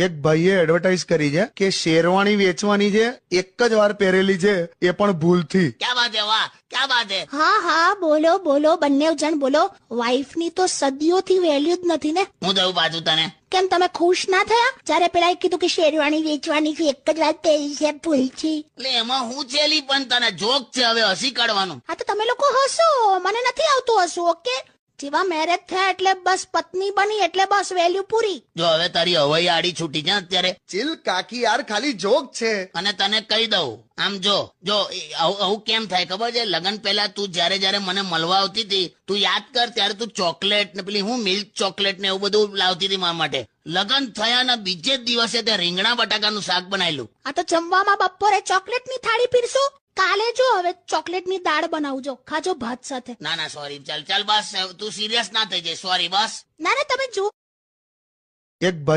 એક ભાઈએ એડવર્ટાઇઝ કરી છે કે શેરવાણી વેચવાની છે, એક જ વાર પહેરેલી છે, એ પણ ભૂલથી. ક્યાં બાત હે, વાહ ક્યાં બાત હે. હા હા બોલો બોલો, બંને જણ બોલો. વાઈફની તો સદીઓથી વેલ્યુ જ નથી ને. હું થયું પાછું તને? કેમ તમે ખુશ ના થયા જયારે પેલા કીધું કે શેરવાણી વેચવાની છે, એક જ વાત પહેરી છે, ભૂલથી? એટલે એમાં હું ચેલી, પણ તને જોક છે, હવે હસી કાઢવાનું. હા તો તમે લોકો હસો, મને નથી આવતું હસવું. ઓકે, જેવા મેરેજ થયા એટલે બસ પત્ની બની એટલે બસ વેલ્યુ પૂરી. જો હવે તારી હવાઈ આડી છૂટી છે અત્યારે, ચિલ કાકી, યાર ખાલી જોક છે. અને તને કહી દઉં, આમ જો આવું કેમ થાય ખબર છે? લગન પહેલા તું જયારે મને મળવા આવતી હતી, તું યાદ કર, ત્યારે તું ચોકલેટ ને પેલી હું મિલ્ક ચોકલેટ ને એવું બધું લાવતી હતી મારા માટે. લગન થયા ના બીજે જ દિવસે તે રીંગણા બટાકાનું શાક બનાવેલું. આ તો જમવામાં બપોરે ચોકલેટની થાળી પીરસો, કાલે જો હવે ચોકલેટની દાળ બનાવજો, ખાજો ભાત સાથે. ના ના સોરી, ચાલ બસ, તું સિરિયસ ના થઈ જાય, સોરી બસ. ના ના તમે જો એક